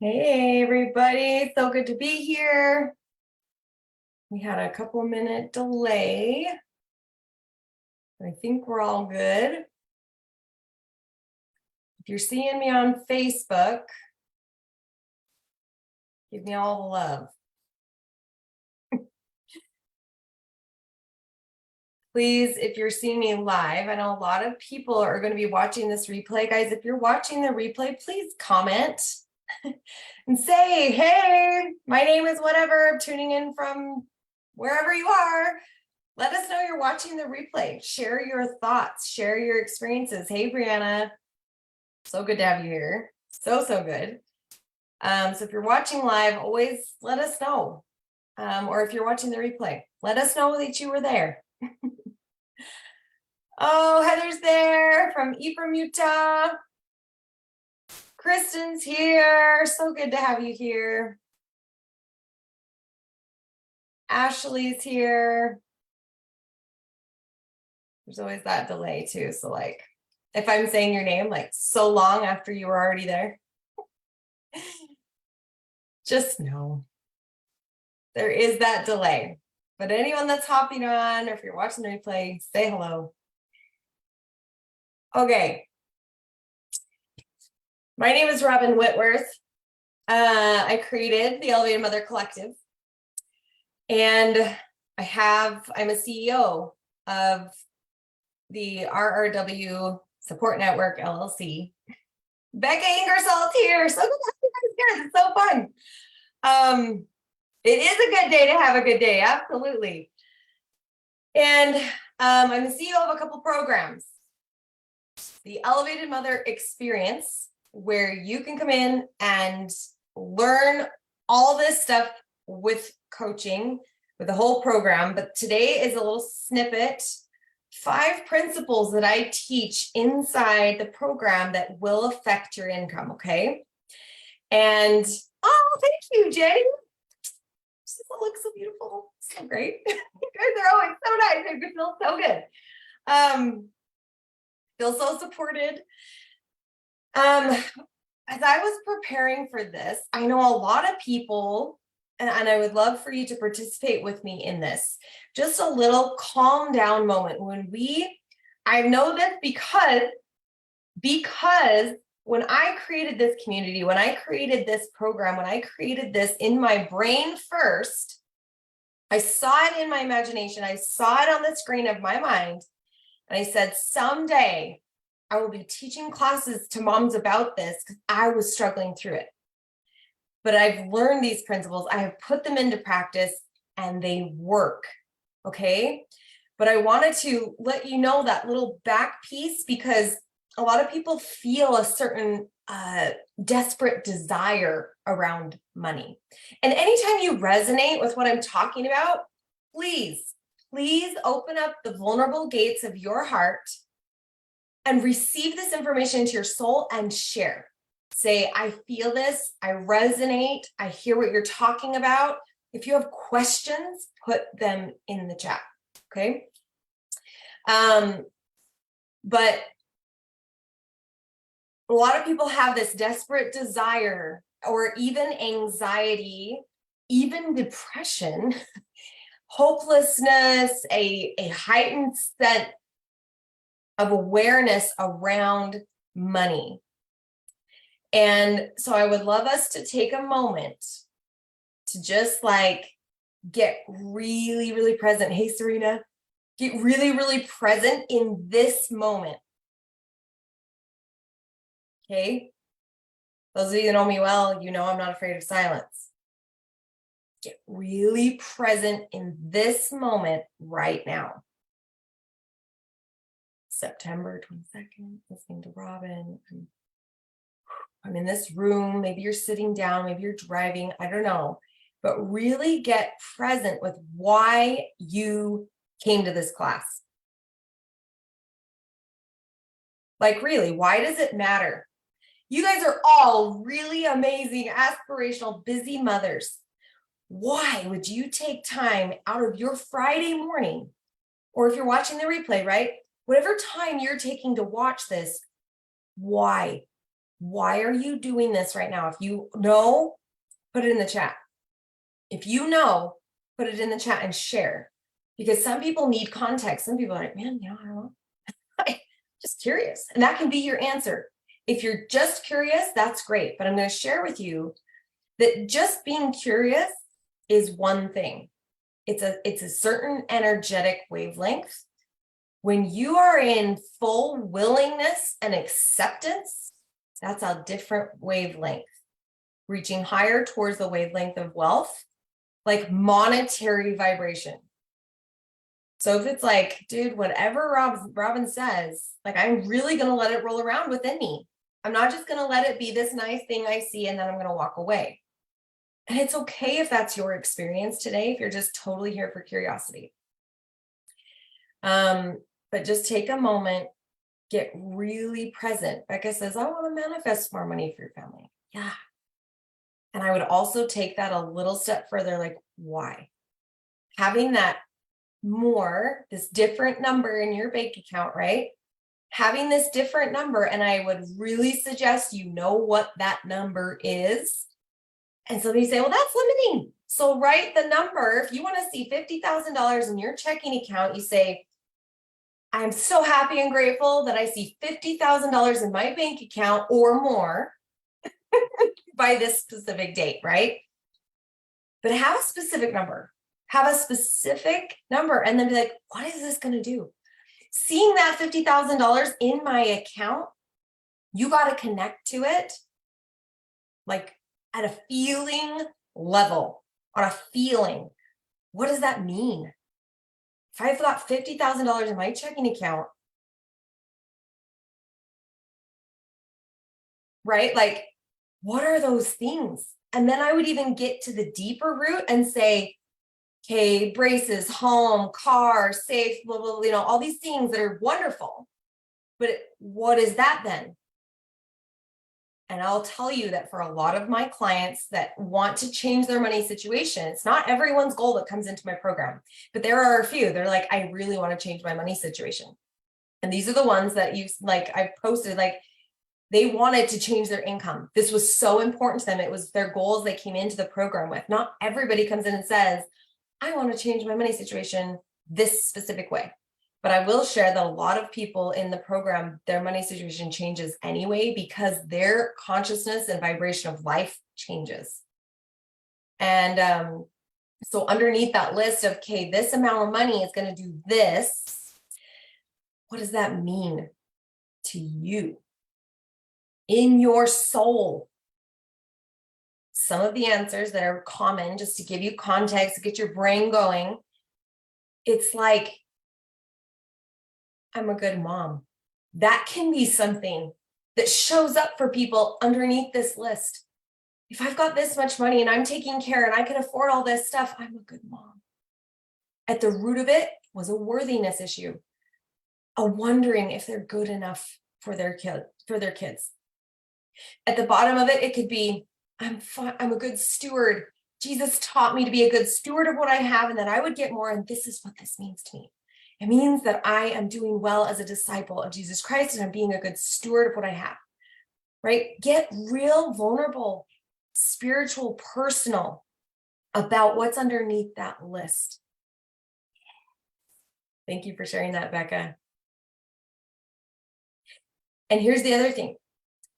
Hey everybody, so good to be here. We had a couple minute delay. I think we're all good. If you're seeing me on Facebook, give me all the love. Please, if you're seeing me live, I know a lot of people are going to be watching this replay. Guys, if you're watching the replay, please comment and say, hey, my name is whatever, I'm tuning in from wherever you are. Let us know you're watching the replay. Share your thoughts, share your experiences. Hey, Brianna, so good to have you here. So good. So if you're watching live, always let us know. Or if you're watching the replay, let us know that you were there. Oh, Heather's there from Ephraim, Utah. Kristen's here. So good to have you here. Ashley's here. There's always that delay too. So like, if I'm saying your name like so long after you were already there, just know there is that delay. But anyone that's hopping on, or if you're watching the replay, say hello. Okay. My name is Robyn Whitworth. I created the Elevated Mother Collective. And I'm a CEO of the RRW Support Network, LLC. Becca Ingersoll's here. So good to have you guys here. It's so fun. It is a good day to have a good day. Absolutely. And I'm the CEO of a couple programs. The Elevated Mother Experience, where you can come in and learn all this stuff with coaching, with the whole program. But today is a little snippet, 5 principles that I teach inside the program that will affect your income, okay? And, oh, thank you, Jenny. This looks so beautiful, so great. You guys are always so nice. I feel so good. Feel so supported. As I was preparing for this, I know a lot of people, and I would love for you to participate with me in this. Just a little calm down moment I know this because when I created this community, when I created this program, when I created this in my brain first, I saw it in my imagination. I saw it on the screen of my mind. And I said, someday I will be teaching classes to moms about this because I was struggling through it. But I've learned these principles. I have put them into practice and they work. Okay. But I wanted to let you know that little back piece because a lot of people feel a certain desperate desire around money. And anytime you resonate with what I'm talking about, please open up the vulnerable gates of your heart and receive this information into your soul and share. Say, I feel this, I resonate, I hear what you're talking about. If you have questions, put them in the chat, okay? But a lot of people have this desperate desire or even anxiety, even depression, hopelessness, a heightened sense of awareness around money. And so I would love us to take a moment to just like get really, really present. Hey, Serena, get really, really present in this moment. Okay. Those of you that know me well, you know I'm not afraid of silence. Get really present in this moment right now. September 22nd, listening to Robyn. I'm in this room. Maybe you're sitting down, maybe you're driving, I don't know. But really get present with why you came to this class. Like really, why does it matter? You guys are all really amazing, aspirational, busy mothers. Why would you take time out of your Friday morning, or if you're watching the replay, right? Whatever time you're taking to watch this, why? Why are you doing this right now? If you know, put it in the chat. If you know, put it in the chat and share, because some people need context. Some people are like, man, I don't know. Just curious. And that can be your answer. If you're just curious, that's great. But I'm going to share with you that just being curious is one thing. It's a certain energetic wavelength. When you are in full willingness and acceptance, that's a different wavelength. Reaching higher towards the wavelength of wealth, like monetary vibration. So if it's like, dude, whatever Robyn says, like, I'm really going to let it roll around within me. I'm not just going to let it be this nice thing I see and then I'm going to walk away. And it's okay if that's your experience today, if you're just totally here for curiosity. But just take a moment, get really present. Becca says, I want to manifest more money for your family. Yeah. And I would also take that a little step further, like, why? Having that more, this different number in your bank account, right? Having this different number, and I would really suggest you know what that number is. And somebody say, well, that's limiting. So write the number. If you want to see $50,000 in your checking account, you say, I'm so happy and grateful that I see $50,000 in my bank account or more by this specific date, right? But have a specific number. Have a specific number and then be like, what is this going to do? Seeing that $50,000 in my account, you got to connect to it like at a feeling level, on a feeling. What does that mean? If I've got $50,000 in my checking account, right? Like, what are those things? And then I would even get to the deeper root and say, okay, braces, home, car, safe, blah, blah, blah, all these things that are wonderful. But what is that then? And I'll tell you that for a lot of my clients that want to change their money situation, it's not everyone's goal that comes into my program, but there are a few. They're like, I really want to change my money situation. And these are the ones that I posted, like, they wanted to change their income. This was so important to them. It was their goals they came into the program with. Not everybody comes in and says, I want to change my money situation this specific way. But I will share that a lot of people in the program, their money situation changes anyway because their consciousness and vibration of life changes. And so underneath that list of, okay, this amount of money is going to do this. What does that mean to you in your soul? Some of the answers that are common, just to give you context, to get your brain going, it's like, I'm a good mom. That can be something that shows up for people underneath this list. If I've got this much money and I'm taking care and I can afford all this stuff, I'm a good mom. At the root of it was a worthiness issue, a wondering if they're good enough for their kids. At the bottom of it, it could be, I'm a good steward. Jesus taught me to be a good steward of what I have and that I would get more. And this is what this means to me. It means that I am doing well as a disciple of Jesus Christ and I'm being a good steward of what I have, right? Get real vulnerable, spiritual, personal about what's underneath that list. Thank you for sharing that, Becca. And here's the other thing.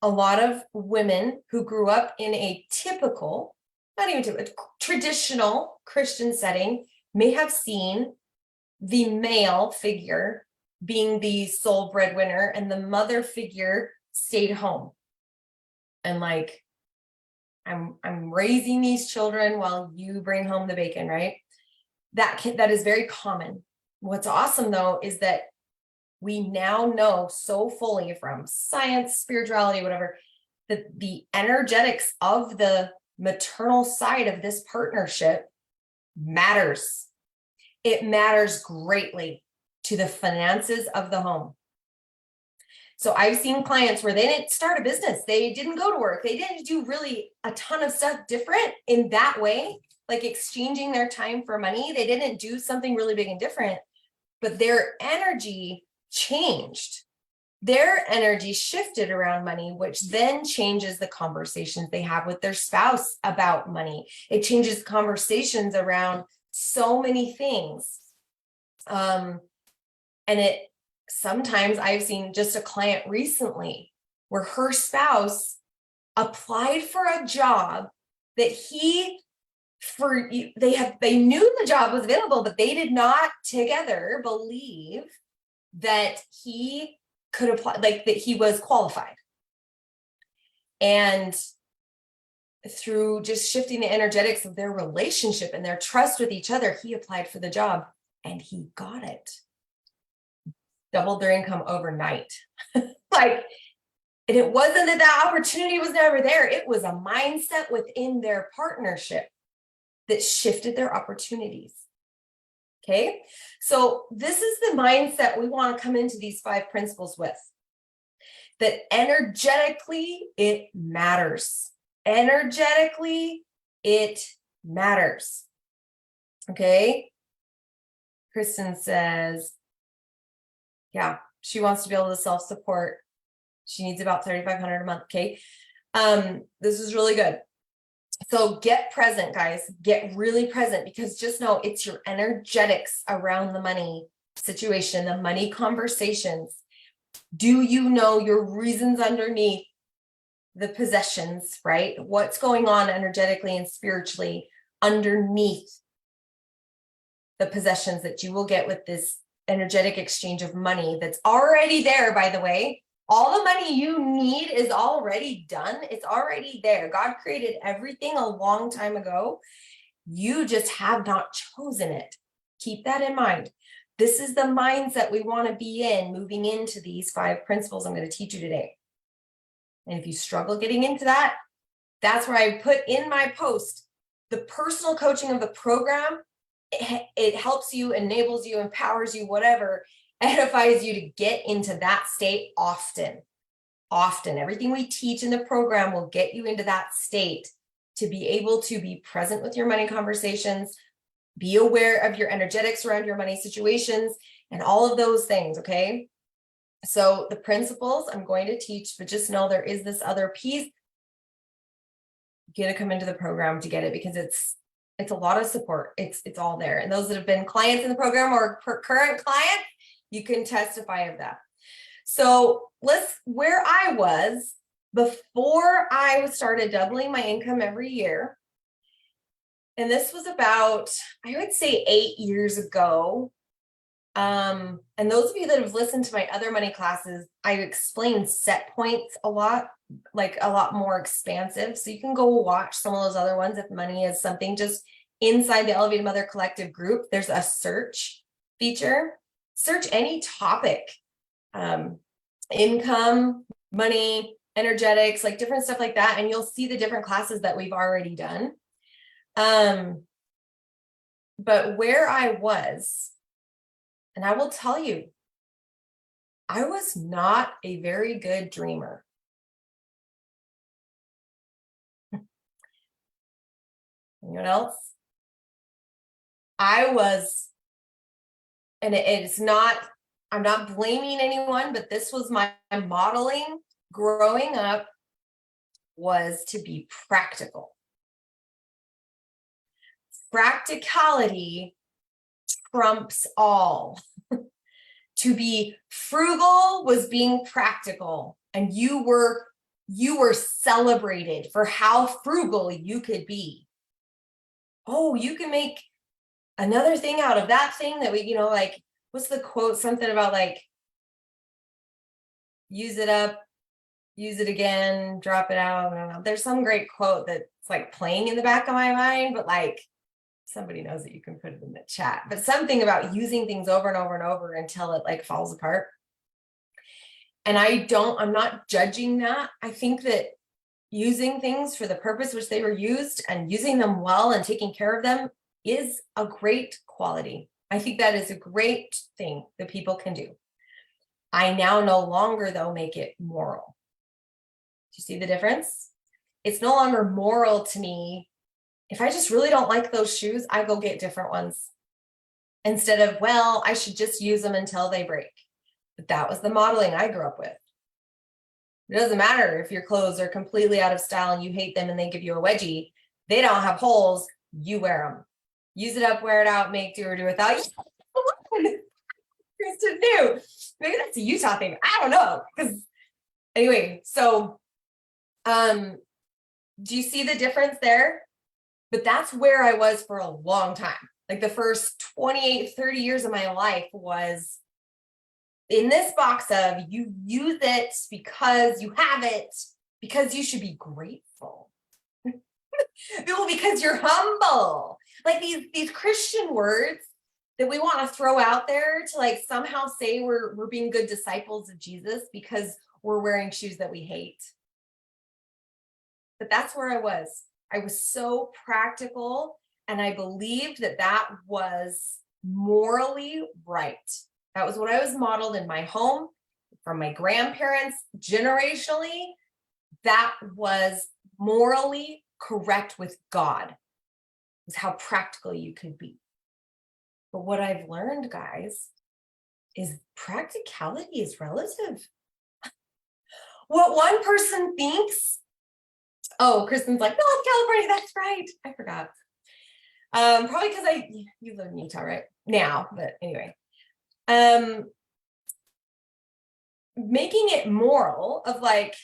A lot of women who grew up in a typical, not even typical, traditional Christian setting may have seen the male figure being the sole breadwinner and the mother figure stayed home. And like, I'm raising these children while you bring home the bacon, right? That is very common. What's awesome though, is that we now know so fully from science, spirituality, whatever, that the energetics of the maternal side of this partnership matters. It matters greatly to the finances of the home. So I've seen clients where they didn't start a business. They didn't go to work. They didn't do really a ton of stuff different in that way, like exchanging their time for money. They didn't do something really big and different, but their energy changed their energy shifted around money, which then changes the conversations they have with their spouse about money. It changes conversations around so many things. And it sometimes I've seen just a client recently where her spouse applied for a job that they knew the job was available, but they did not together believe that he could apply, like that he was qualified. And through just shifting the energetics of their relationship and their trust with each other, he applied for the job and he got it. Doubled their income overnight. Like, and it wasn't that that opportunity was never there. It was a mindset within their partnership that shifted their opportunities. Okay, so this is the mindset we want to come into these 5 principles with. That energetically, it matters. Energetically, it matters. Okay, Kristen says, yeah, she wants to be able to self-support. She needs about $3,500 a month. Okay, this is really good. So get present, guys. Get really present, because just know it's your energetics around the money situation, the money conversations. Do you know your reasons underneath the possessions, right? What's going on energetically and spiritually underneath the possessions that you will get with this energetic exchange of money that's already there, by the way. All the money you need is already done. It's already there. God created everything a long time ago. You just have not chosen it. Keep that in mind. This is the mindset we want to be in moving into these 5 principles I'm going to teach you today. And if you struggle getting into that, that's where I put in my post the personal coaching of the program. It helps you, enables you, empowers you, whatever, edifies you to get into that state often. Everything we teach in the program will get you into that state to be able to be present with your money conversations, be aware of your energetics around your money situations, and all of those things. Okay, so the principles I'm going to teach, but just know there is this other piece. You're going to come into the program to get it, because it's a lot of support. It's all there. And those that have been clients in the program or current clients, you can testify of that. So where I was before I started doubling my income every year. And this was about, I would say 8 years ago. And those of you that have listened to my other money classes, I explain set points a lot, like a lot more expansive. So you can go watch some of those other ones if money is something. Just inside the Elevated Mother Collective group, there's a search feature. Search any topic, income, money, energetics, like different stuff like that. And you'll see the different classes that we've already done. But where I was, and I will tell you, I was not a very good dreamer. Anyone else? I was, and it's not, I'm not blaming anyone, but this was my modeling growing up, was to be practical. Practicality trumps all. To be frugal was being practical, and you were celebrated for how frugal you could be. Oh, you can make another thing out of that thing that we, like, what's the quote? Something about like, use it up, use it again, drop it out. I don't know. There's some great quote that's like playing in the back of my mind, but like, somebody knows that, you can put it in the chat, but something about using things over and over and over until it like falls apart. And I'm not judging that. I think that using things for the purpose which they were used and using them well and taking care of them is a great quality. I think that is a great thing that people can do. I now no longer, though, make it moral. Do you see the difference? It's no longer moral to me. If I just really don't like those shoes, I go get different ones. Instead of, well, I should just use them until they break. But that was the modeling I grew up with. It doesn't matter if your clothes are completely out of style and you hate them and they give you a wedgie. They don't have holes. You wear them. Use it up, wear it out, make do or do without. Kristen knew. Maybe that's a Utah thing. I don't know. Because anyway, so do you see the difference there? But that's where I was for a long time. Like the first 28, 30 years of my life was in this box of you use it because you have it, because you should be grateful. No, because you're humble. Like these Christian words that we want to throw out there to like somehow say we're being good disciples of Jesus because we're wearing shoes that we hate. But that's where I was. I was so practical, and I believed that that was morally right. That was what I was modeled in my home, from my grandparents, generationally. That was morally correct with God, is how practical you could be. But what I've learned, guys, is practicality is relative. What one person thinks, oh, Kristen's like, no, it's California, that's right. I forgot. Probably because you live in Utah right now, but anyway. Making it moral of like,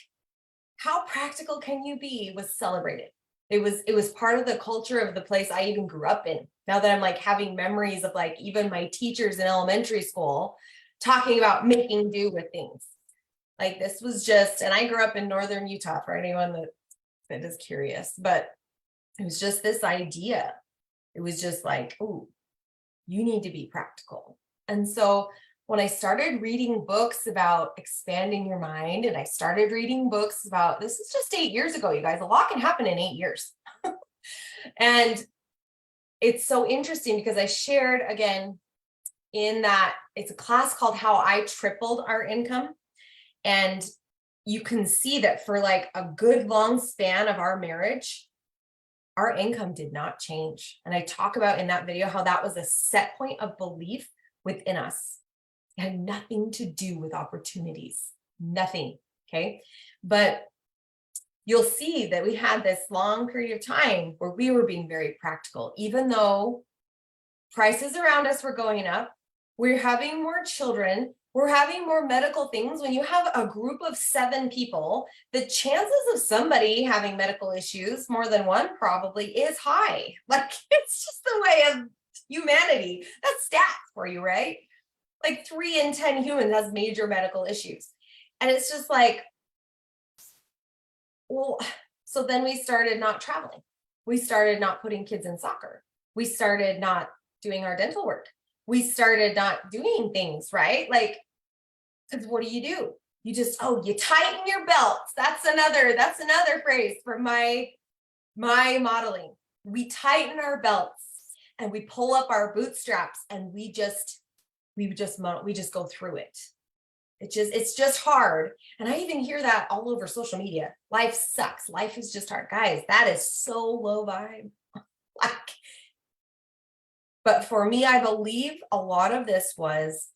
how practical can you be was celebrated. It was part of the culture of the place I even grew up in. Now that I'm like having memories of like even my teachers in elementary school talking about making do with things. Like this was just, and I grew up in northern Utah for anyone that is curious, but it was just this idea. It was just like, oh, you need to be practical. And so when I started reading books about expanding your mind, and I started reading books about, this is just 8 years ago, you guys, a lot can happen in 8 years. And it's so interesting because I shared again in that it's a class called How I Tripled Our Income. And you can see that for like a good long span of our marriage, our income did not change. And I talk about in that video how that was a set point of belief within us. It had nothing to do with opportunities, nothing. Okay. But you'll see that we had this long period of time where we were being very practical, even though prices around us were going up. We're having more children. We're having more medical things. When you have a group of 7 people, the chances of somebody having medical issues, more than one probably, is high. Like it's just the way of humanity. That's stats for you, right? Like 3 in 10 humans has major medical issues. And it's just like, well, so then we started not traveling. We started not putting kids in soccer. We started not doing our dental work. We started not doing things, right? Like, because what do? You just, you tighten your belts. That's another phrase from my modeling. We tighten our belts and we pull up our bootstraps and we just go through it. It's just hard. And I even hear that all over social media. Life sucks. Life is just hard. Guys, that is so low vibe. Like, but for me, I believe a lot of this was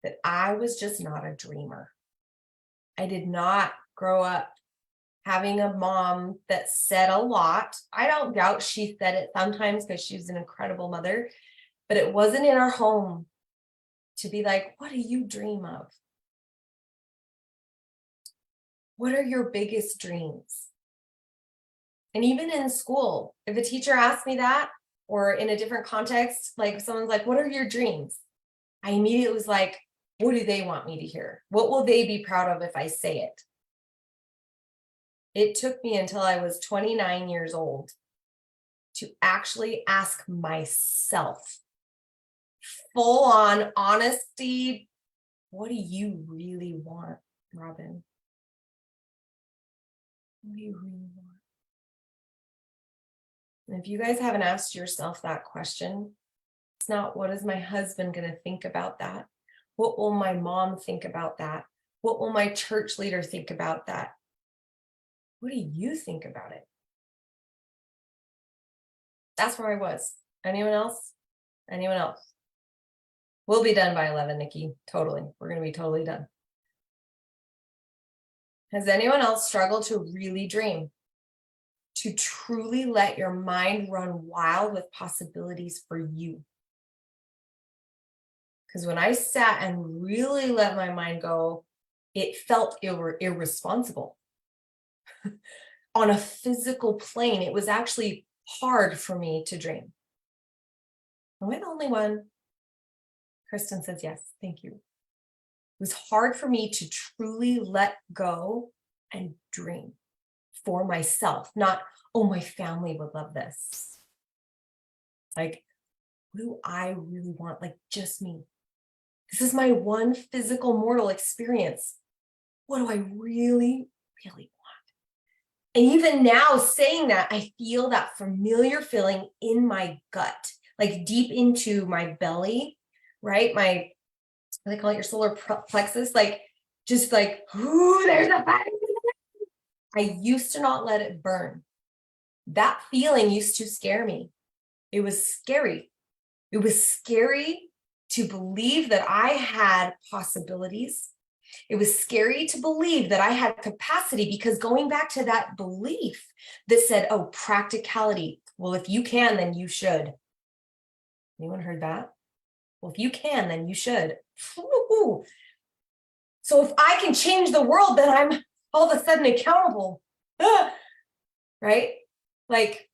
that I was just not a dreamer. I did not grow up having a mom that said a lot. I don't doubt she said it sometimes because she's an incredible mother, but it wasn't in our home to be like, what do you dream of? What are your biggest dreams? And even in school, if a teacher asked me that, or in a different context, like someone's like, what are your dreams? I immediately was like, what do they want me to hear? What will they be proud of if I say it? It took me until I was 29 years old to actually ask myself, full on honesty, what do you really want, Robyn? What do you really want? And if you guys haven't asked yourself that question, it's not, what is my husband going to think about that? What will my mom think about that? What will my church leader think about that? What do you think about it? That's where I was. Anyone else? Anyone else? We'll be done by 11, Nikki. Totally. We're going to be totally done. Has anyone else struggled to really dream? To truly let your mind run wild with possibilities for you? Because when I sat and really let my mind go, it felt irresponsible. On a physical plane, it was actually hard for me to dream. Am I the only one? Kristen says yes. Thank you. It was hard for me to truly let go and dream for myself, not, oh, my family would love this. Like, what do I really want? Like, just me. This is my one physical mortal experience. What do I really, really want? And even now saying that, I feel that familiar feeling in my gut, like deep into my belly, right? My, what do they call it, your solar plexus, like, just like, ooh, there's a fire. I used to not let it burn. That feeling used to scare me. It was scary. It was scary to believe that I had possibilities. It was scary to believe that I had capacity, because going back to that belief that said, oh, practicality. Well, if you can, then you should. Anyone heard that? Well, if you can, then you should. Ooh. So if I can change the world, then I'm all of a sudden accountable. Right? Like,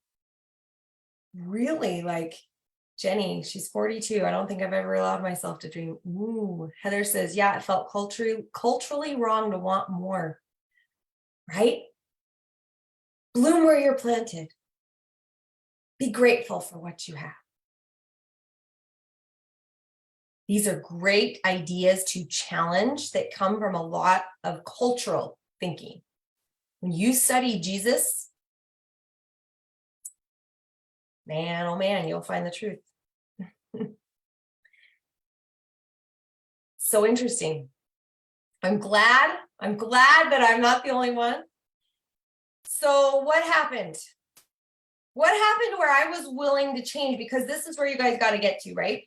really, like, Jenny, she's 42. I don't think I've ever allowed myself to dream. Ooh, Heather says, yeah, it felt culturally wrong to want more. Right? Bloom where you're planted. Be grateful for what you have. These are great ideas to challenge that come from a lot of cultural thinking. When you study Jesus, man, oh man, you'll find the truth. So interesting. I'm glad that I'm not the only one. So what happened? What happened where I was willing to change? Because this is where you guys got to get to, right?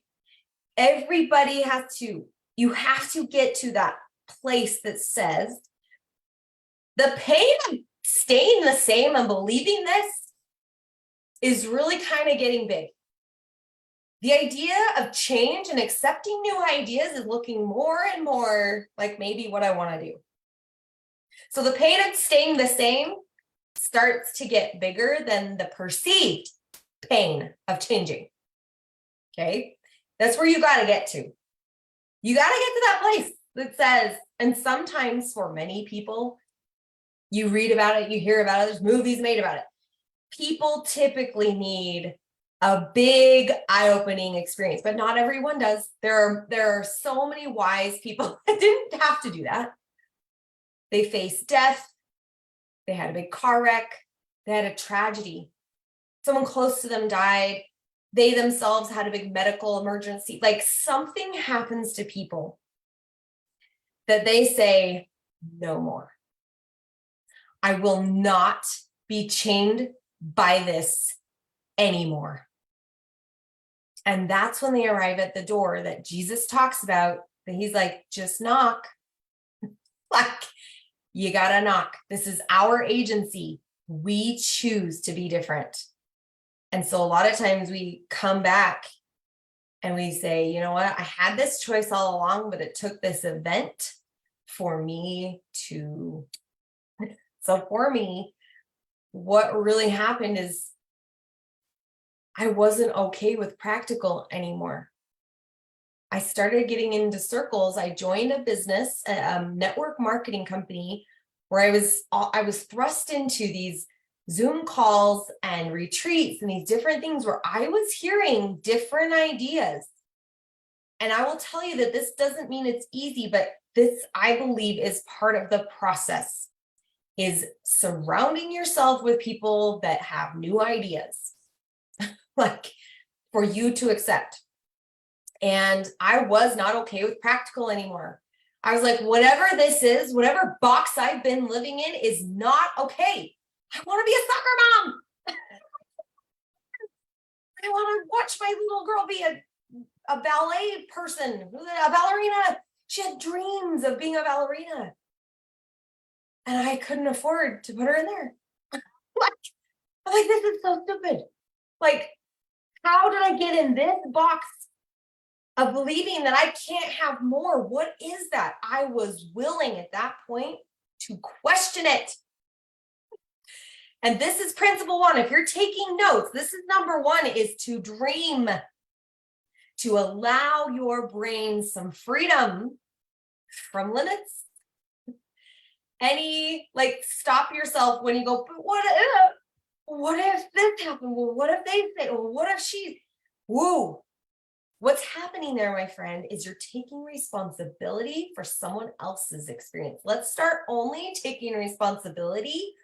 Everybody has to, you have to get to that place that says the pain of staying the same and believing this is really kind of getting big. The idea of change and accepting new ideas is looking more and more like maybe what I want to do. So the pain of staying the same starts to get bigger than the perceived pain of changing. Okay? That's where you got to get to. You got to get to that place that says, and sometimes for many people, you read about it, you hear about it, there's movies made about it. People typically need a big eye-opening experience, but not everyone does. There are so many wise people that didn't have to do that. They faced death. They had a big car wreck. They had a tragedy. Someone close to them died. They themselves had a big medical emergency. Like, something happens to people that they say, no more. I will not be chained by this anymore. And that's when they arrive at the door that Jesus talks about, that he's like, just knock. Like, you gotta knock. This is our agency. We choose to be different. And so a lot of times we come back and we say, you know what? I had this choice all along, but it took this event for me to. So for me, what really happened is I wasn't okay with practical anymore. I started getting into circles. I joined a business, a network marketing company, where I was thrust into these Zoom calls and retreats and these different things where I was hearing different ideas. And I will tell you that this doesn't mean it's easy, but this, I believe, is part of the process, is surrounding yourself with people that have new ideas, like, for you to accept. And I was not okay with practical anymore. I was like, whatever this is, whatever box I've been living in is not okay. I want to be a soccer mom. I want to watch my little girl be a a ballet person, a ballerina. She had dreams of being a ballerina. And I couldn't afford to put her in there. I'm like, this is so stupid. Like, how did I get in this box of believing that I can't have more? What is that? I was willing at that point to question it. And this is principle one. If you're taking notes, this is number one, is to dream, to allow your brain some freedom from limits. Stop yourself when you go, but what if this happened? Well, what if they say, well, what if she, woo. What's happening there, my friend, is you're taking responsibility for someone else's experience. Let's start only taking responsibility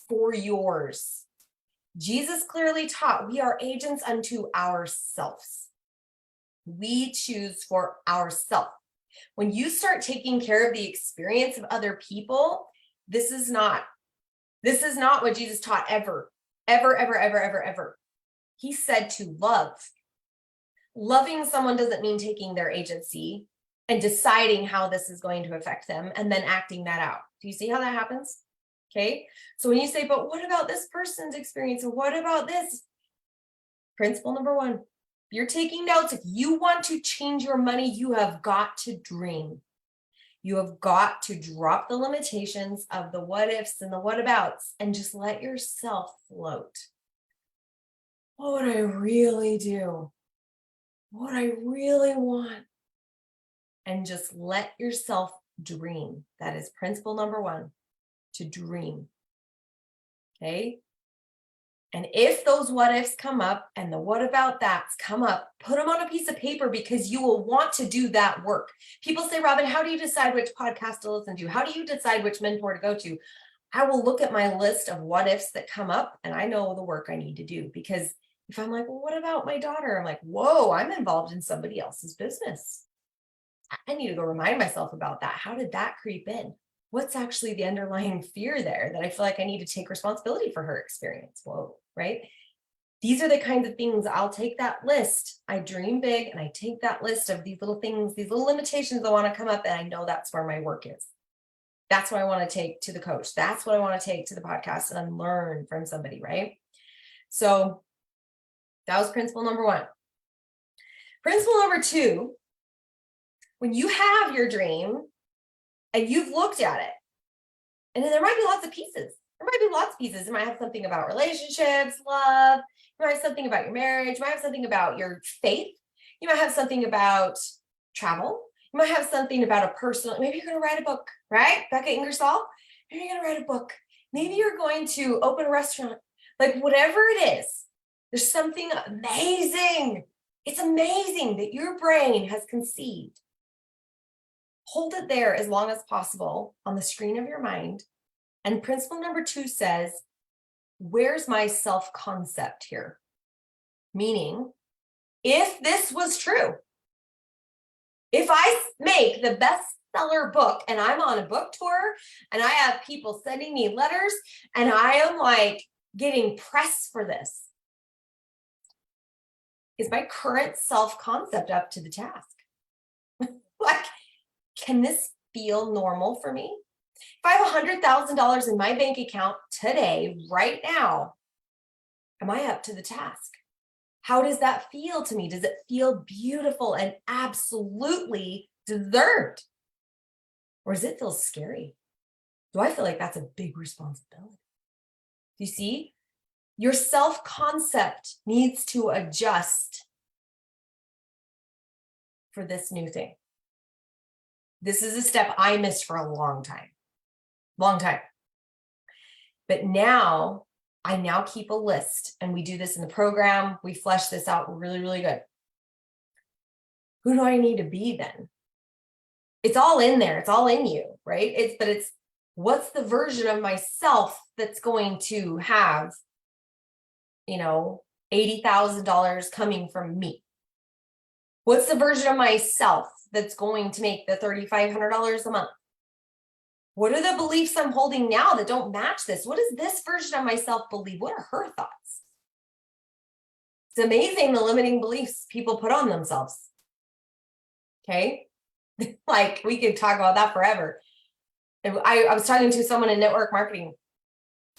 for yours. Jesus clearly taught we are agents unto ourselves. We choose for ourselves. When you start taking care of the experience of other people, this is not what Jesus taught ever. He said to love. Loving someone doesn't mean taking their agency and deciding how this is going to affect them and then acting that out. Do you see how that happens? Okay. So when you say, but what about this person's experience? And what about this? Principle number one, you're taking notes. If you want to change your money, you have got to dream. You have got to drop the limitations of the what ifs and the what abouts and just let yourself float. What would I really do? What I really want, and just let yourself dream. That is principle number one, to dream. Okay. And if those what ifs come up and the what about that's come up, put them on a piece of paper because you will want to do that work. People say, Robyn, how do you decide which podcast to listen to? How do you decide which mentor to go to? I will look at my list of what ifs that come up and I know the work I need to do, because if I'm like, well, what about my daughter? I'm like, whoa, I'm involved in somebody else's business. I need to go remind myself about that. How did that creep in? What's actually the underlying fear there that I feel like I need to take responsibility for her experience? Whoa, right? These are the kinds of things. I'll take that list. I dream big and I take that list of these little things, these little limitations that want to come up, and I know that's where my work is. That's what I want to take to the coach. That's what I want to take to the podcast and learn from somebody, right? So that was principle number one. Principle number two, when you have your dream and you've looked at it, and then there might be lots of pieces. It might have something about relationships, love. You might have something about your marriage. You might have something about your faith. You might have something about travel. You might have something about a personal, maybe you're going to write a book, right? Becca Ingersoll, maybe you're going to write a book. Maybe you're going to open a restaurant. Like whatever it is, there's something amazing. It's amazing that your brain has conceived. Hold it there as long as possible on the screen of your mind. And principle number two says, where's my self-concept here? Meaning, if this was true, if I make the bestseller book and I'm on a book tour and I have people sending me letters and I am like getting press for this, is my current self-concept up to the task? Like, can this feel normal for me? If I have $100,000 in my bank account today, right now, am I up to the task? How does that feel to me? Does it feel beautiful and absolutely deserved? Or does it feel scary? Do I feel like that's a big responsibility? You see, your self-concept needs to adjust for this new thing. This is a step I missed for a long time. But now, I now keep a list, and we do this in the program. We flesh this out really, really good. Who do I need to be then? It's all in there. It's all in you, right? It's what's the version of myself that's going to have, $80,000 coming from me? What's the version of myself that's going to make the $3,500 a month? What are the beliefs I'm holding now that don't match this? What does this version of myself believe? What are her thoughts? It's amazing the limiting beliefs people put on themselves. Okay. Like we could talk about that forever. I was talking to someone in network marketing.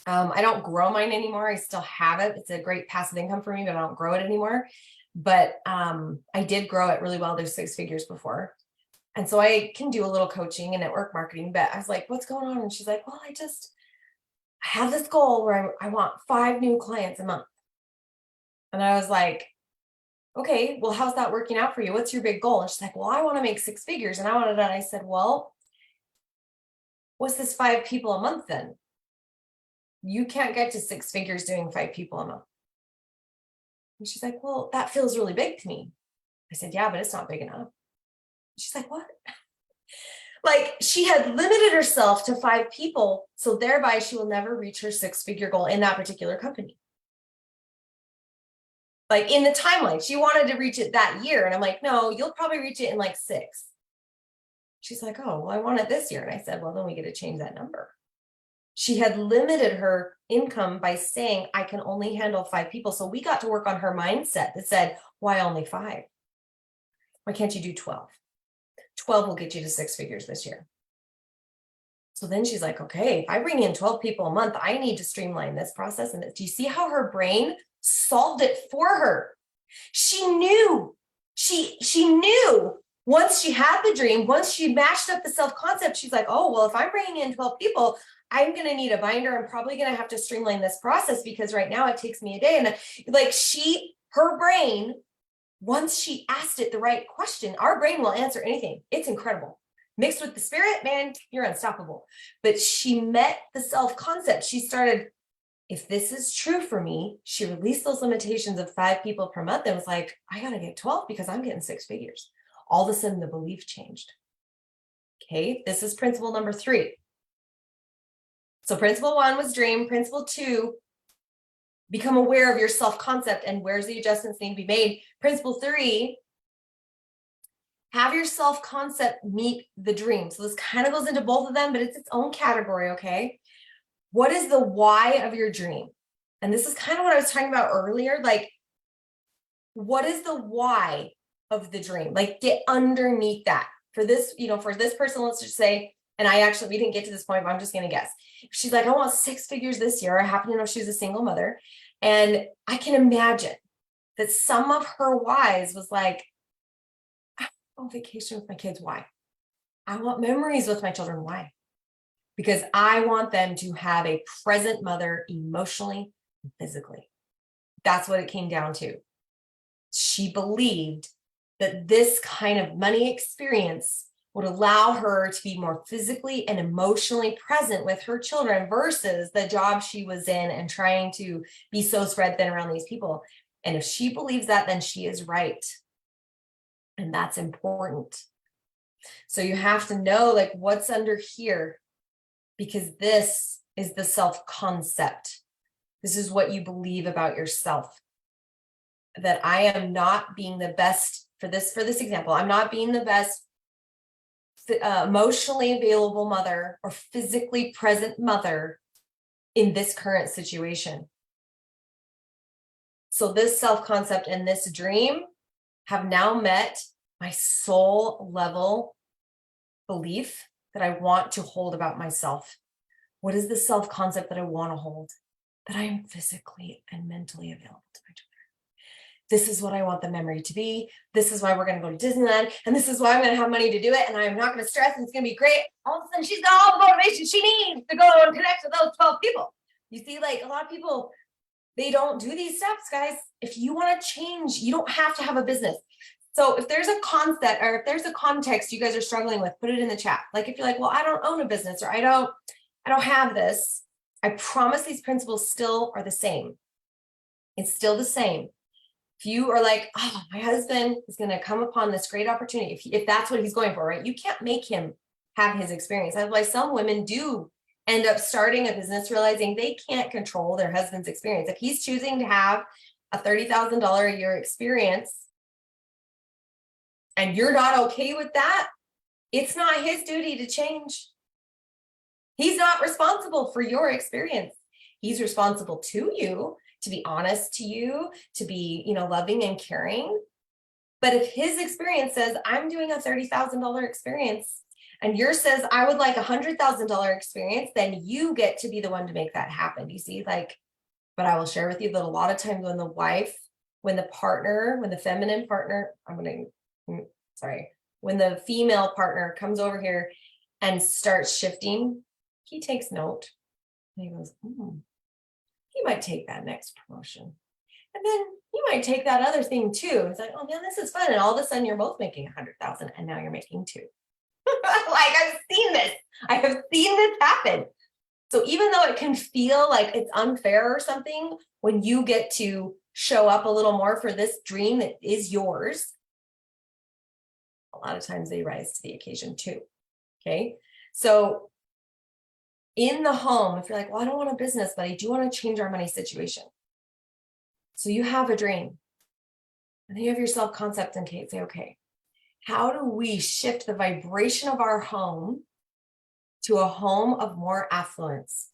I don't grow mine anymore. I still have it. It's a great passive income for me, but I don't grow it anymore. But I did grow it really well. There's 6 figures before. And so I can do a little coaching and network marketing, but I was like, what's going on? And she's like, well, I have this goal where I want 5 new clients a month. And I was like, okay, well, how's that working out for you? What's your big goal? And she's like, well, I want to make 6 figures. And I said, well, what's this 5 people a month then? You can't get to 6 figures doing 5 people a month. And she's like, well, that feels really big to me. I said, yeah, but it's not big enough. She's like, what? Like she had limited herself to 5 people. So thereby she will never reach her 6-figure goal in that particular company. Like in the timeline, she wanted to reach it that year. And I'm like, no, you'll probably reach it in like 6. She's like, oh, well, I want it this year. And I said, well, then we get to change that number. She had limited her income by saying, I can only handle 5 people. So we got to work on her mindset that said, why only 5? Why can't you do 12? 12 will get you to 6 figures this year. So then she's like, okay, if I bring in 12 people a month, I need to streamline this process. And do you see how her brain solved it for her? She knew, she knew once she had the dream, once she matched up the self-concept, she's like, oh, well, if I'm bringing in 12 people, I'm going to need a binder. I'm probably going to have to streamline this process because right now it takes me a day. And like her brain, once she asked it the right question, our brain will answer anything. It's incredible. Mixed with the spirit, man, you're unstoppable. But she met the self-concept. She started, if this is true for me, she released those limitations of 5 people per month and was like, I got to get 12 because I'm getting 6 figures. All of a sudden, the belief changed. Okay, this is principle number 3. So principle 1 was dream. Principle 2, become aware of your self-concept and where's the adjustments need to be made. Principle 3, have your self-concept meet the dream. So this kind of goes into both of them, but it's its own category, okay? What is the why of your dream? And this is kind of what I was talking about earlier. Like, what is the why of the dream? Like, get underneath that. For this, for this person, let's just say, and we didn't get to this point, but I'm just going to guess. She's like, I want 6 figures this year. I happen to know she's a single mother. And I can imagine that some of her whys was like, I want vacation with my kids. Why? I want memories with my children. Why? Because I want them to have a present mother emotionally and physically. That's what it came down to. She believed that this kind of money experience would allow her to be more physically and emotionally present with her children versus the job she was in and trying to be so spread thin around these people. And if she believes that, then she is right. And that's important. So you have to know like what's under here, because this is the self-concept. This is what you believe about yourself. That I am not being the best for this example. I'm not being the best emotionally available mother or physically present mother in this current situation. So this self-concept and this dream have now met my soul level belief that I want to hold about myself. What is the self-concept that I want to hold? That I am physically and mentally available to my children. This is what I want the memory to be. This is why we're going to go to Disneyland. And this is why I'm going to have money to do it. And I'm not going to stress. And it's going to be great. All of a sudden, she's got all the motivation she needs to go and connect with those 12 people. You see, like a lot of people, they don't do these steps, guys. If you want to change, you don't have to have a business. So if there's a concept or if there's a context you guys are struggling with, put it in the chat. Like if you're like, well, I don't own a business or I don't have this. I promise these principles still are the same. It's still the same. If you are like, oh, my husband is going to come upon this great opportunity, if that's what he's going for, right? You can't make him have his experience. That's why some women do end up starting a business, realizing they can't control their husband's experience. If he's choosing to have a $30,000 a year experience and you're not okay with that, it's not his duty to change. He's not responsible for your experience. He's responsible to you to be honest to you, to be, loving and caring. But if his experience says, I'm doing a $30,000 experience, and yours says, I would like $100,000 experience, then you get to be the one to make that happen. You see, but I will share with you that a lot of times when when the feminine partner, when the female partner comes over here and starts shifting, he takes note and he goes, he might take that next promotion. And then you might take that other thing too. It's like, oh man, this is fun. And all of a sudden you're both making 100,000 and now you're making 2. I've seen this. I have seen this happen. So even though it can feel like it's unfair or something, when you get to show up a little more for this dream that is yours, a lot of times they rise to the occasion too. Okay. So in the home, if you're like, well, I don't want a business, but I do want to change our money situation. So you have a dream and then you have your self-concept and say, okay, how do we shift the vibration of our home to a home of more affluence,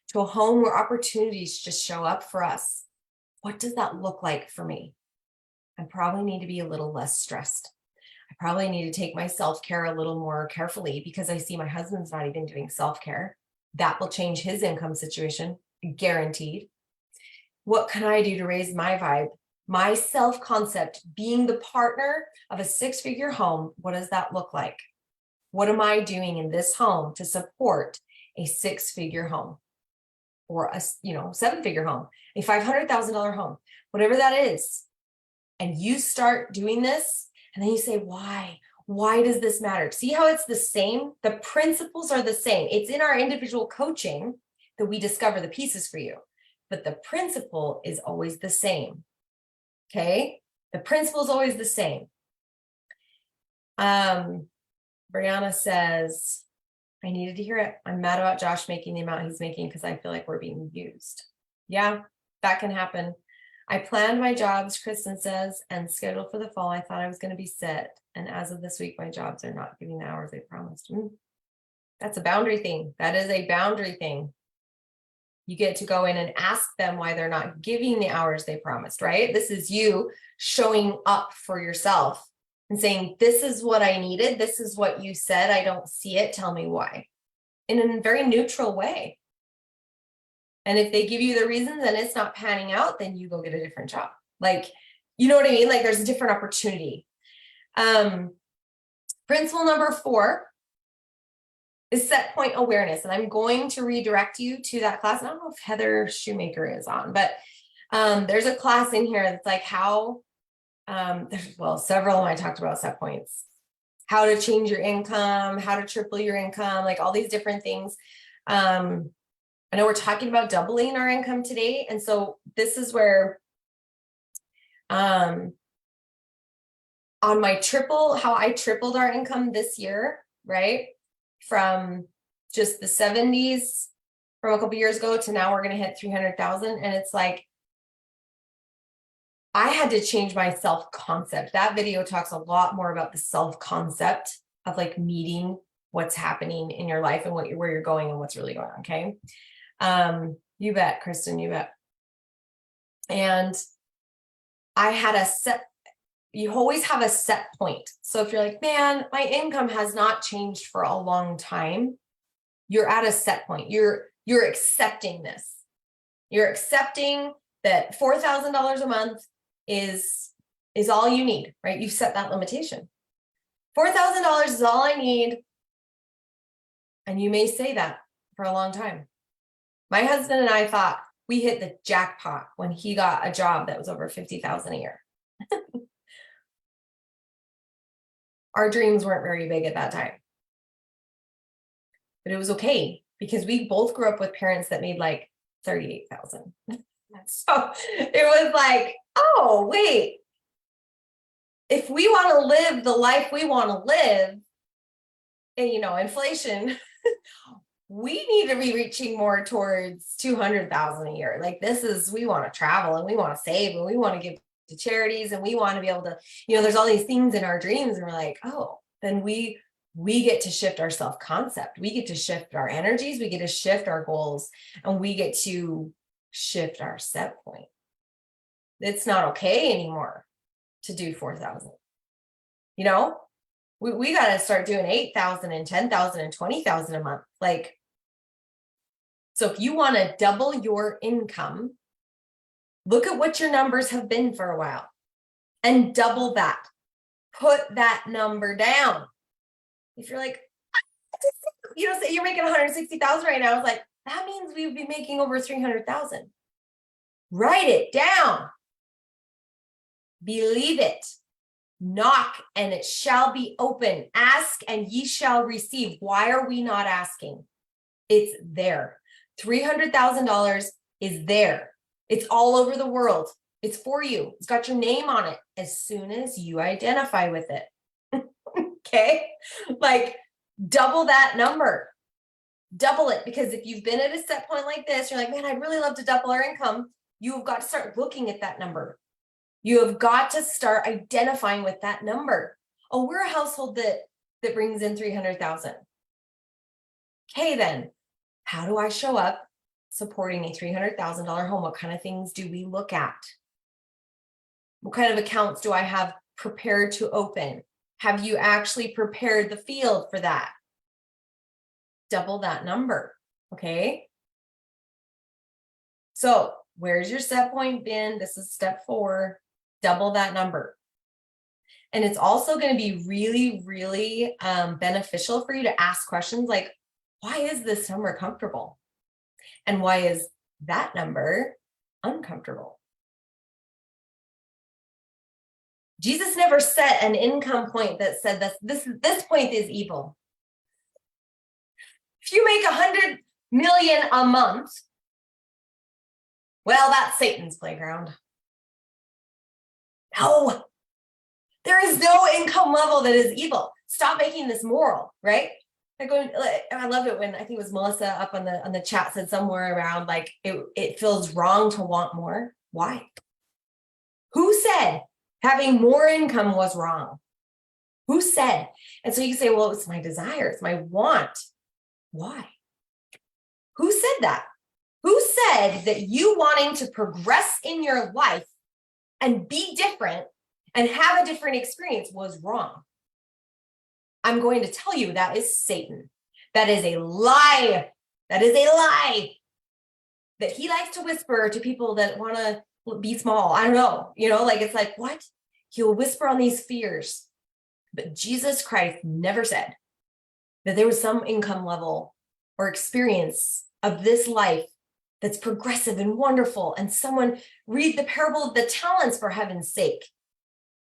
to a home where opportunities just show up for us? What does that look like for me? I probably need to be a little less stressed. I probably need to take my self-care a little more carefully because I see my husband's not even doing self-care. That will change his income situation, guaranteed. What can I do to raise my vibe? My self-concept, being the partner of a 6-figure home, what does that look like? What am I doing in this home to support a 6-figure home or a 7-figure home, a $500,000 home, whatever that is? And you start doing this and then you say, why? Why does this matter? See how it's the same? The principles are the same. It's in our individual coaching that we discover the pieces for you, but the principle is always the same. Okay. The principle is always the same. Brianna says, I needed to hear it. I'm mad about Josh making the amount he's making because I feel like we're being used. Yeah, that can happen. I planned my jobs, Kristen says, and scheduled for the fall. I thought I was going to be set. And as of this week, my jobs are not giving the hours they promised. That's a boundary thing. That is a boundary thing. You get to go in and ask them why they're not giving the hours they promised, right? This is you showing up for yourself and saying, this is what I needed. This is what you said. I don't see it. Tell me why. In a very neutral way. And if they give you the reasons and it's not panning out, then you go get a different job. You know what I mean? There's a different opportunity. Principle number 4 is set point awareness. And I'm going to redirect you to that class. I don't know if Heather Shoemaker is on, but there's a class in here that's like how, several of them I talked about set points, how to change your income, how to triple your income, all these different things. I know we're talking about doubling our income today. And so this is where, on my how I tripled our income this year, right? From just the 70s from a couple years ago to now we're going to hit 300,000. And it's like, I had to change my self-concept. That video talks a lot more about the self-concept of meeting what's happening in your life and where you're going and what's really going on. Okay. You bet, Kristen, you bet. And I had you always have a set point. So if you're like, man, my income has not changed for a long time, you're at a set point. You're accepting this. You're accepting that $4,000 a month is all you need, right? You've set that limitation. $4,000 is all I need. And you may say that for a long time. My husband and I thought we hit the jackpot when he got a job that was over $50,000 a year. Our dreams weren't very big at that time. But it was okay because we both grew up with parents that made $38,000. So it was like, oh, wait, if we want to live the life we want to live, and inflation, we need to be reaching more towards 200,000 a year. We want to travel and we want to save and we want to give to charities and we want to be able to, there's all these things in our dreams and we're like, oh, then we get to shift our self-concept. We get to shift our energies. We get to shift our goals and we get to shift our set point. It's not okay anymore to do 4,000. You know, we got to start doing 8,000 and 10,000 and 20,000 a month. Like, so if you want to double your income, look at what your numbers have been for a while and double that. Put that number down. If you're like, you know, say you're making 160,000 right now, it's like, that means we would be making over 300,000. Write it down. Believe it. Knock and it shall be open. Ask and ye shall receive. Why are we not asking? It's there. $300,000 is there. It's all over the world. It's for you. It's got your name on it as soon as you identify with it. Okay? Like, double that number. Double it, because if you've been at a set point like this, you're like, man, I'd really love to double our income. You've got to start looking at that number. You have got to start identifying with that number. Oh, we're a household that brings in 300,000. Okay, then how do I show up supporting a $300,000 home? What kind of things do we look at? What kind of accounts do I have prepared to open? Have you actually prepared the field for that? Double that number, okay? So where's your set point been? This is step 4. Double that number. And it's also going to be really, really beneficial for you to ask questions like, why is this number comfortable? And why is that number uncomfortable? Jesus never set an income point that said this point is evil. If you make 100 million a month, well, that's Satan's playground. No, there is no income level that is evil. Stop making this moral, right? I love it when I think it was Melissa up on the chat said somewhere around like it feels wrong to want more. Why? Who said having more income was wrong? Who said? And so you say, well, it's my desire, it's my want. Why? Who said that? Who said that you wanting to progress in your life and be different and have a different experience was wrong? I'm going to tell you that is Satan. That is a lie. That is a lie. That he likes to whisper to people that want to be small. I don't know. You know, like it's like, what? He'll whisper on these fears. But Jesus Christ never said that there was some income level or experience of this life that's progressive and wonderful. And someone read the parable of the talents, for heaven's sake.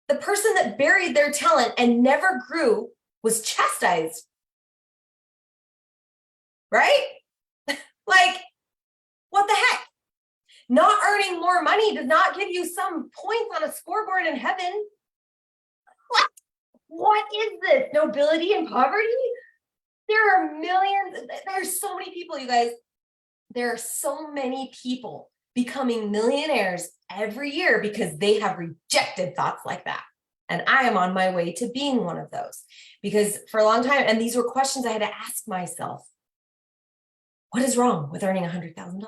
The person that buried their talent and never grew was chastised. Right? Like, what the heck? Not earning more money does not give you some points on a scoreboard in heaven. What? What is this? Nobility and poverty? There are millions. There's so many people, you guys. There are so many people becoming millionaires every year because they have rejected thoughts like that. And I am on my way to being one of those, because for a long time, and these were questions I had to ask myself. What is wrong with earning $100,000?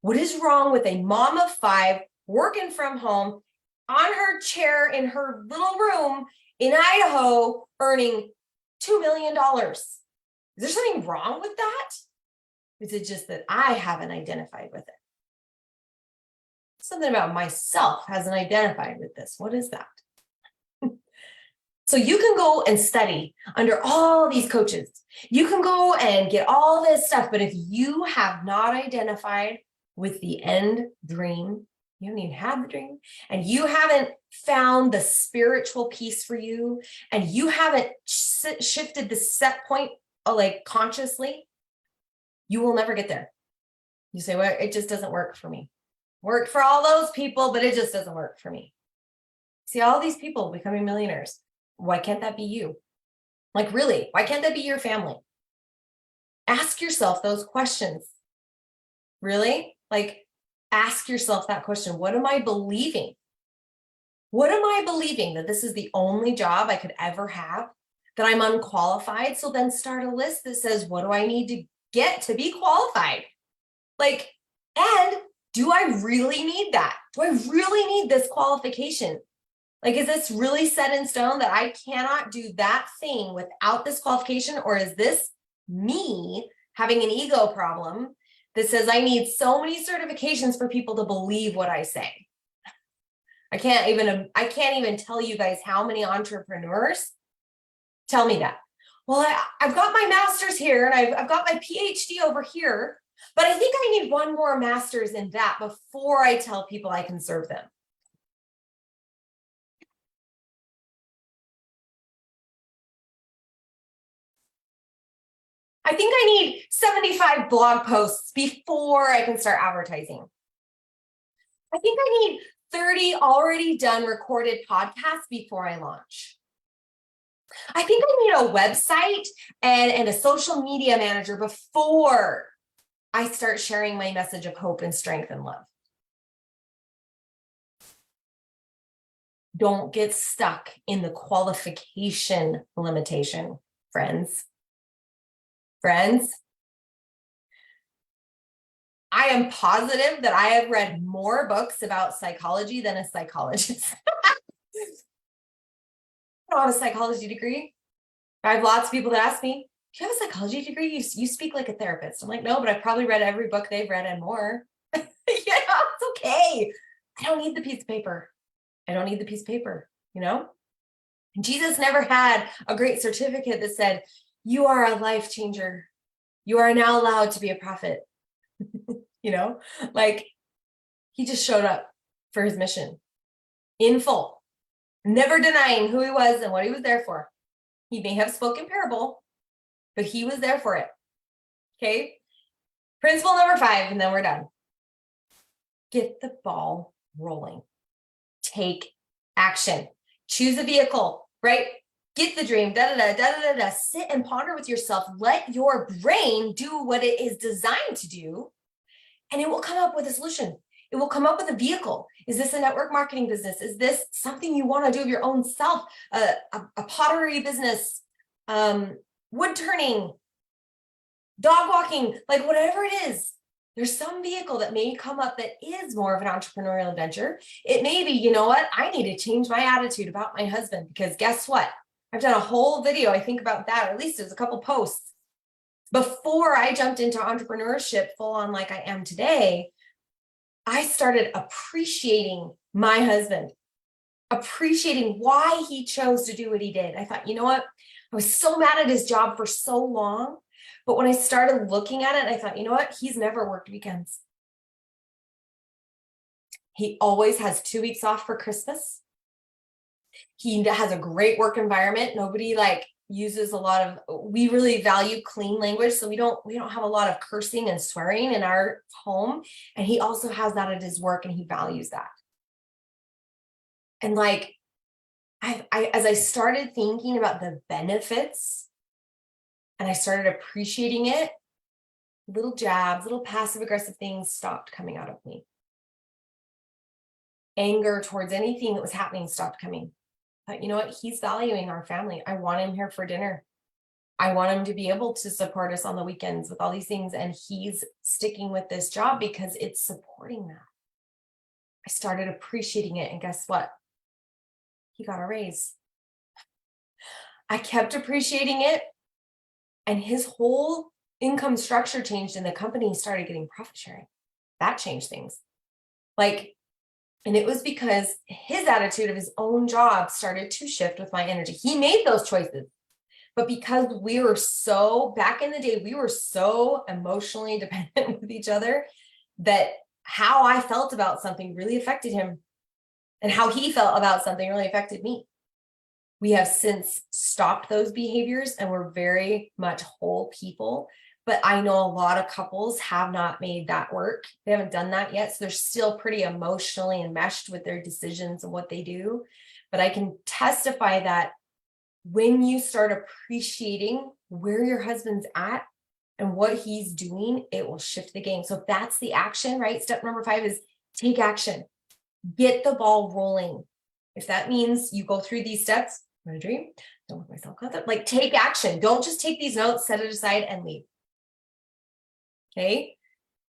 What is wrong with a mom of 5 working from home on her chair in her little room in Idaho earning $2 million? Is there something wrong with that? Is it just that I haven't identified with it? Something about myself hasn't identified with this. What is that? So you can go and study under all these coaches. You can go and get all this stuff, but if you have not identified with the end dream, you haven't even had the dream, and you haven't found the spiritual piece for you, and you haven't shifted the set point like consciously, you will never get there. You say, well, it just doesn't work for me. Worked for all those people, but it just doesn't work for me. See, all these people becoming millionaires. Why can't that be you? Like, really, why can't that be your family? Ask yourself those questions. Really? Like, ask yourself that question. What am I believing? What am I believing? That this is the only job I could ever have? That I'm unqualified? So then start a list that says, what do I need to get to be qualified? Like, and Do I really need that? Do I really need this qualification? Like, is this really set in stone that I cannot do that thing without this qualification? Or is this me having an ego problem that says I need so many certifications for people to believe what I say? I can't even tell you guys how many entrepreneurs tell me that. Well, I've got my master's here and I've got my PhD over here, but I think I need one more master's in that before I tell people I can serve them. I think I need 75 blog posts before I can start advertising. I think I need 30 already done recorded podcasts before I launch. I think I need a website and a social media manager before I start sharing my message of hope and strength and love. Don't get stuck in the qualification limitation, friends. Friends, I am positive that I have read more books about psychology than a psychologist. I don't have a psychology degree. I have lots of people that ask me, do you have a psychology degree? You speak like a therapist. I'm like, no, but I've probably read every book they've read and more. It's okay. I don't need the piece of paper. I don't need the piece of paper, Jesus never had a great certificate that said, you are a life changer. You are now allowed to be a prophet. Like he just showed up for his mission in full, never denying who he was and what he was there for. He may have spoken parable, but he was there for it. Okay. Principle number 5, and then we're done. Get the ball rolling. Take action. Choose a vehicle, right? Get the dream, sit and ponder with yourself. Let your brain do what it is designed to do, and it will come up with a solution. It will come up with a vehicle. Is this a network marketing business? Is this something you want to do of your own self? A pottery business, wood turning, dog walking, like whatever it is. There's some vehicle that may come up that is more of an entrepreneurial adventure. It may be, you know what? I need to change my attitude about my husband because guess what? I've done a whole video, I think, about that, or at least there's a couple posts. Before I jumped into entrepreneurship full on like I am today, I started appreciating my husband, appreciating why he chose to do what he did. I thought, you know what? I was so mad at his job for so long. But when I started looking at it, I thought, you know what? He's never worked weekends. He always has 2 weeks off for Christmas. He has a great work environment. Nobody uses a lot of, we really value clean language. So we don't have a lot of cursing and swearing in our home. And he also has that at his work and he values that. And as I started thinking about the benefits and I started appreciating it, little jabs, little passive aggressive things stopped coming out of me. Anger towards anything that was happening stopped coming. But you know what? He's valuing our family. I want him here for dinner. I want him to be able to support us on the weekends with all these things. And he's sticking with this job because it's supporting that. I started appreciating it. And guess what? He got a raise. I kept appreciating it. And his whole income structure changed and the company started getting profit sharing. That changed things. And it was because his attitude of his own job started to shift with my energy. He made those choices. But because we were back in the day, we were so emotionally dependent with each other that how I felt about something really affected him. And how he felt about something really affected me. We have since stopped those behaviors and we're very much whole people. But I know a lot of couples have not made that work. They haven't done that yet. So they're still pretty emotionally enmeshed with their decisions and what they do. But I can testify that when you start appreciating where your husband's at and what he's doing, it will shift the game. So if that's the action, right? Step number 5 is take action. Get the ball rolling. If that means you go through these steps, I'm gonna dream, don't let myself concept, take action. Don't just take these notes, set it aside and leave. Okay.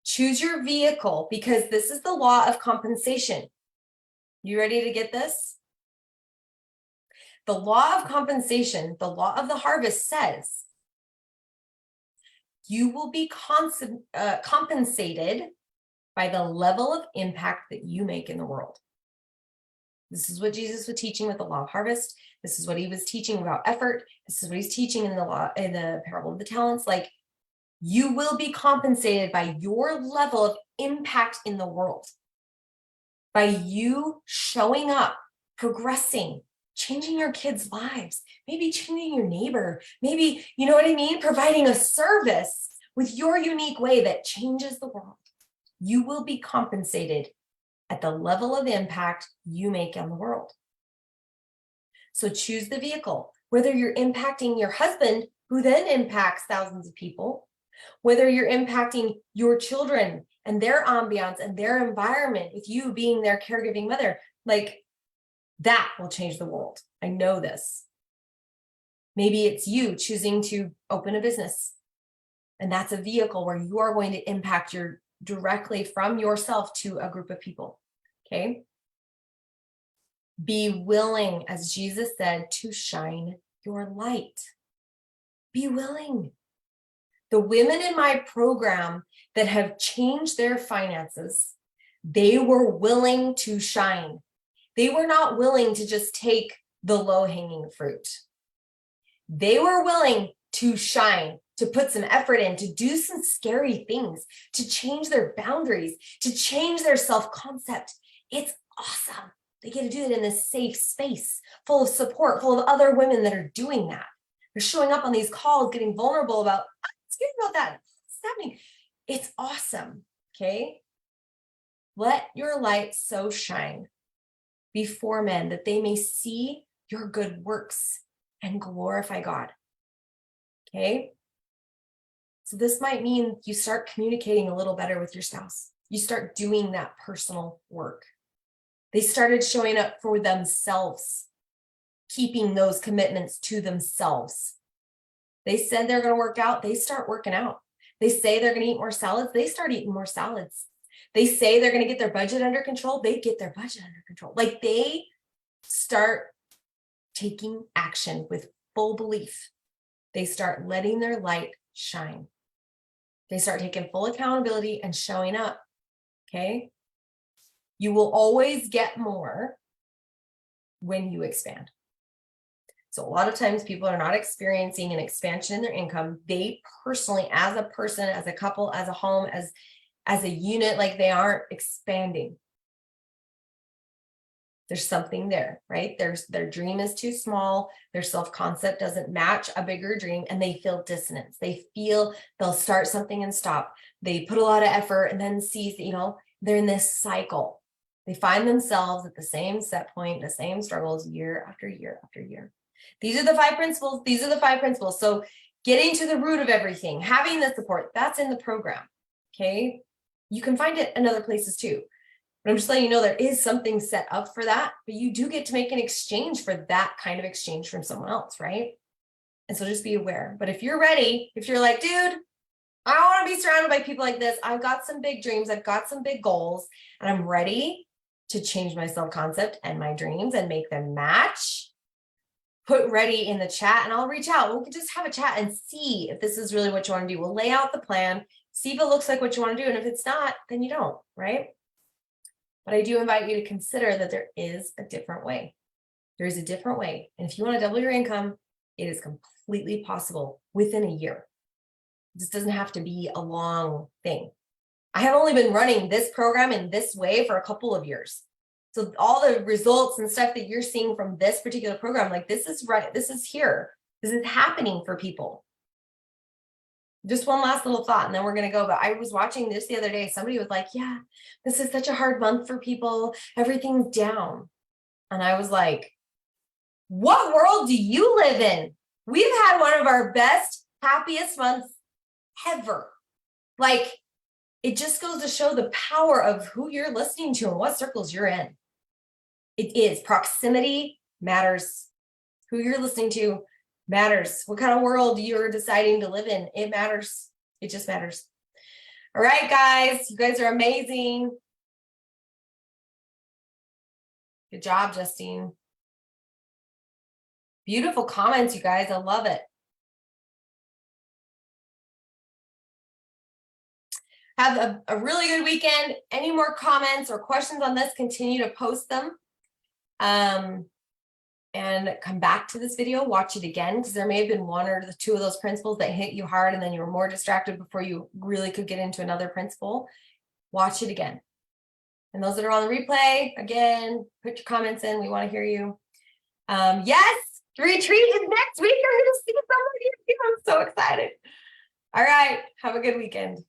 Choose your vehicle, because this is the law of compensation. You ready to get this? The law of compensation, the law of the harvest says you will be compensated by the level of impact that you make in the world. This is what Jesus was teaching with the law of harvest. This is what he was teaching about effort. This is what he's teaching in the parable of the talents. Like, you will be compensated by your level of impact in the world, by you showing up, progressing, changing your kids' lives, maybe changing your neighbor, maybe, you know what I mean? Providing a service with your unique way that changes the world. You will be compensated at the level of impact you make on the world. So choose the vehicle, whether you're impacting your husband, who then impacts thousands of people, whether you're impacting your children and their ambiance and their environment with you being their caregiving mother, like, that will change the world. I know this. Maybe it's you choosing to open a business, and that's a vehicle where you are going to impact directly from yourself to a group of people. Okay. Be willing, as Jesus said, to shine your light. Be willing. The women in my program that have changed their finances, they were willing to shine. They were not willing to just take the low-hanging fruit. They were willing to shine, to put some effort in, to do some scary things, to change their boundaries, to change their self-concept. It's awesome. They get to do it in this safe space, full of support, full of other women that are doing that. They're showing up on these calls, getting vulnerable about, I'm scared about that. What's happening? It's awesome. Okay. Let your light so shine before men that they may see your good works and glorify God. Okay. So this might mean you start communicating a little better with your spouse. You start doing that personal work. They started showing up for themselves, keeping those commitments to themselves. They said they're going to work out. They start working out. They say they're going to eat more salads. They start eating more salads. They say they're going to get their budget under control. They get their budget under control. Like, they start taking action with full belief. They start letting their light shine. They start taking full accountability and showing up. Okay. You will always get more when you expand. So a lot of times people are not experiencing an expansion in their income. They personally, as a person, as a couple, as a home, as a unit, like, they aren't expanding. There's something there, right? Their dream is too small. Their self-concept doesn't match a bigger dream, and they feel dissonance. They feel they'll start something and stop. They put a lot of effort and then see, they're in this cycle. They find themselves at the same set point, the same struggles year after year after year. These are the 5 principles. These are the 5 principles. So getting to the root of everything, having the support, that's in the program. Okay. You can find it in other places too. But I'm just letting you know there is something set up for that, but you do get to make an exchange for that kind of exchange from someone else, right? And so just be aware. But if you're ready, if you're like, dude, I want to be surrounded by people like this. I've got some big dreams. I've got some big goals, and I'm ready to change my self-concept and my dreams and make them match. Put ready in the chat, and I'll reach out. We can just have a chat and see if this is really what you want to do. We'll lay out the plan, see if it looks like what you want to do. And if it's not, then you don't, right? But I do invite you to consider that there is a different way. There is a different way. And if you want to double your income, it is completely possible within a year. This doesn't have to be a long thing. I have only been running this program in this way for a couple of years. So all the results and stuff that you're seeing from this particular program, like, this is right. This is here. This is happening for people. Just one last little thought, and then we're going to go. But I was watching this the other day. Somebody was like, yeah, this is such a hard month for people. Everything's down. And I was like, what world do you live in? We've had one of our best, happiest months ever. Like, it just goes to show the power of who you're listening to and what circles you're in. It is. Proximity matters. Who you're listening to matters. What kind of world you're deciding to live in, it matters. It just matters. All right, guys, you guys are amazing. Good job, Justine. Beautiful comments, you guys. I love it. Have a really good weekend. Any more comments or questions on this, continue to post them. And come back to this video, watch it again, because there may have been one or two of those principles that hit you hard and then you were more distracted before you really could get into another principle. Watch it again. And those that are on the replay, again, put your comments in. We want to hear you. Yes, retreat is next week. I'm going to see somebody. I'm so excited. All right. Have a good weekend.